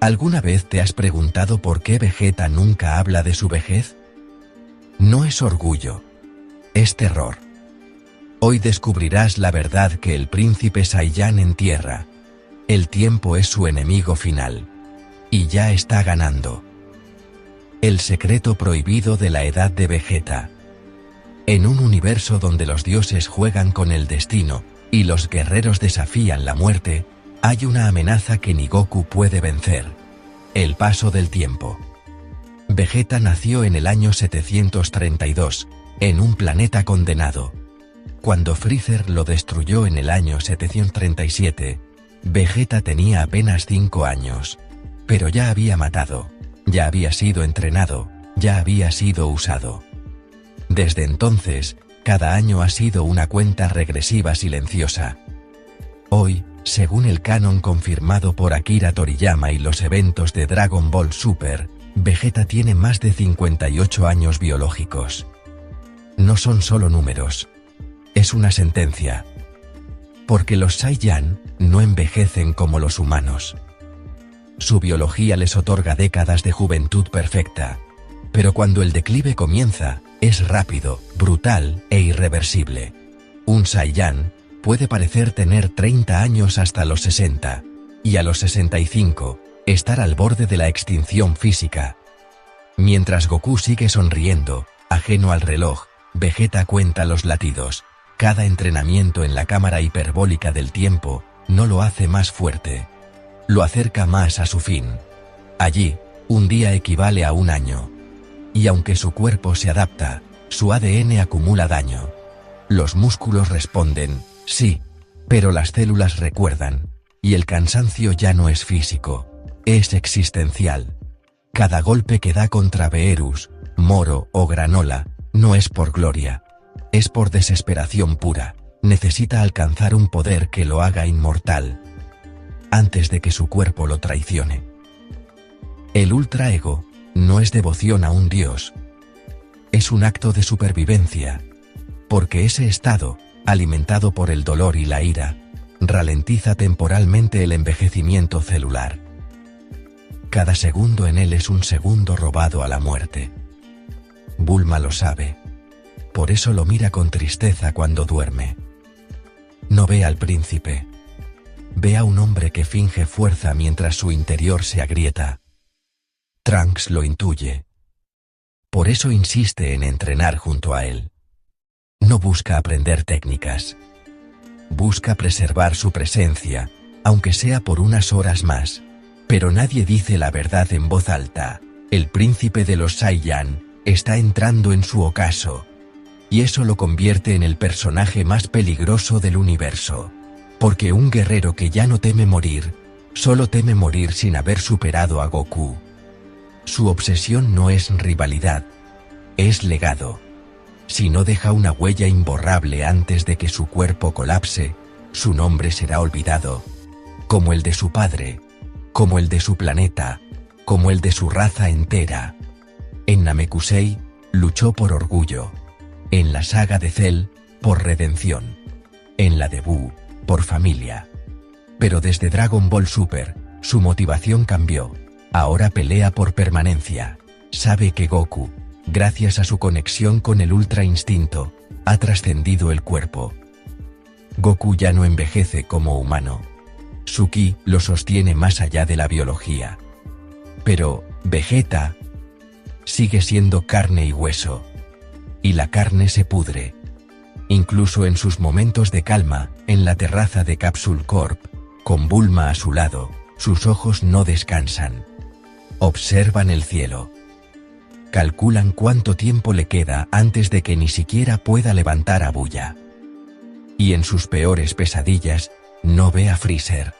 ¿Alguna vez te has preguntado por qué Vegeta nunca habla de su vejez? No es orgullo, es terror. Hoy descubrirás la verdad que el príncipe Saiyan entierra. El tiempo es su enemigo final. Y ya está ganando. El secreto prohibido de la edad de Vegeta. En un universo donde los dioses juegan con el destino y los guerreros desafían la muerte, hay una amenaza que ni Goku puede vencer: el paso del tiempo. Vegeta nació en el año 732, en un planeta condenado. Cuando Freezer lo destruyó en el año 737, Vegeta tenía apenas 5 años. Pero ya había matado, ya había sido entrenado, ya había sido usado. Desde entonces, cada año ha sido una cuenta regresiva silenciosa. Hoy, según el canon confirmado por Akira Toriyama y los eventos de Dragon Ball Super, Vegeta tiene más de 58 años biológicos. No son solo números. Es una sentencia. Porque los Saiyan no envejecen como los humanos. Su biología les otorga décadas de juventud perfecta. Pero cuando el declive comienza, es rápido, brutal e irreversible. Un Saiyan puede parecer tener 30 años hasta los 60, y a los 65, estar al borde de la extinción física. Mientras Goku sigue sonriendo, ajeno al reloj, Vegeta cuenta los latidos. Cada entrenamiento en la cámara hiperbólica del tiempo no lo hace más fuerte. Lo acerca más a su fin. Allí, un día equivale a un año. Y aunque su cuerpo se adapta, su ADN acumula daño. Los músculos responden, sí, pero las células recuerdan, y el cansancio ya no es físico, es existencial. Cada golpe que da contra Beerus, Moro o Granola, no es por gloria, es por desesperación pura. Necesita alcanzar un poder que lo haga inmortal, antes de que su cuerpo lo traicione. El ultraego no es devoción a un dios, es un acto de supervivencia, porque ese estado, alimentado por el dolor y la ira, ralentiza temporalmente el envejecimiento celular. Cada segundo en él es un segundo robado a la muerte. Bulma lo sabe. Por eso lo mira con tristeza cuando duerme. No ve al príncipe. Ve a un hombre que finge fuerza mientras su interior se agrieta. Trunks lo intuye. Por eso insiste en entrenar junto a él. No busca aprender técnicas. Busca preservar su presencia, aunque sea por unas horas más. Pero nadie dice la verdad en voz alta. El príncipe de los Saiyan está entrando en su ocaso. Y eso lo convierte en el personaje más peligroso del universo. Porque un guerrero que ya no teme morir, solo teme morir sin haber superado a Goku. Su obsesión no es rivalidad, es legado. Si no deja una huella imborrable antes de que su cuerpo colapse, su nombre será olvidado, como el de su padre, como el de su planeta, como el de su raza entera. En Namekusei, luchó por orgullo. En la saga de Cell, por redención. En la de Buu, por familia. Pero desde Dragon Ball Super, su motivación cambió. Ahora pelea por permanencia. Sabe que Goku, gracias a su conexión con el Ultra Instinto, ha trascendido el cuerpo. Goku ya no envejece como humano. Su ki lo sostiene más allá de la biología. Pero Vegeta sigue siendo carne y hueso. Y la carne se pudre. Incluso en sus momentos de calma, en la terraza de Capsule Corp, con Bulma a su lado, sus ojos no descansan. Observan el cielo. Calculan cuánto tiempo le queda antes de que ni siquiera pueda levantar a Bulla. Y en sus peores pesadillas, no ve a Freezer.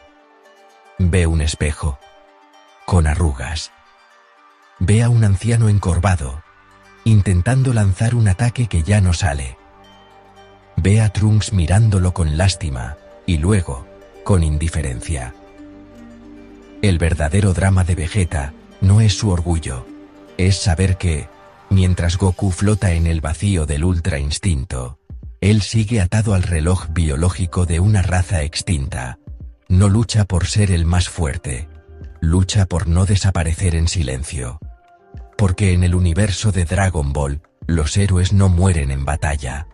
Ve un espejo. Con arrugas. Ve a un anciano encorvado, intentando lanzar un ataque que ya no sale. Ve a Trunks mirándolo con lástima, y luego, con indiferencia. El verdadero drama de Vegeta no es su orgullo, es saber que, mientras Goku flota en el vacío del Ultra Instinto, él sigue atado al reloj biológico de una raza extinta. No lucha por ser el más fuerte, lucha por no desaparecer en silencio. Porque en el universo de Dragon Ball, los héroes no mueren en batalla.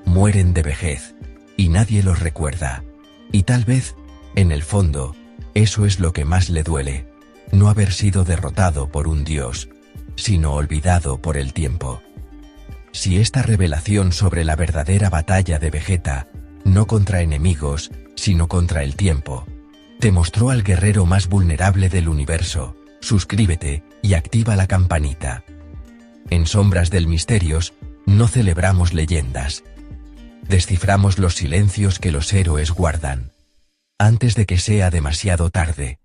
Mueren de vejez. Y nadie los recuerda. Y tal vez, en el fondo, eso es lo que más le duele. No haber sido derrotado por un dios, sino olvidado por el tiempo. Si esta revelación sobre la verdadera batalla de Vegeta, no contra enemigos, sino contra el tiempo, te mostró al guerrero más vulnerable del universo, suscríbete y activa la campanita. En Sombras del Misterios, no celebramos leyendas. Desciframos los silencios que los héroes guardan. Antes de que sea demasiado tarde.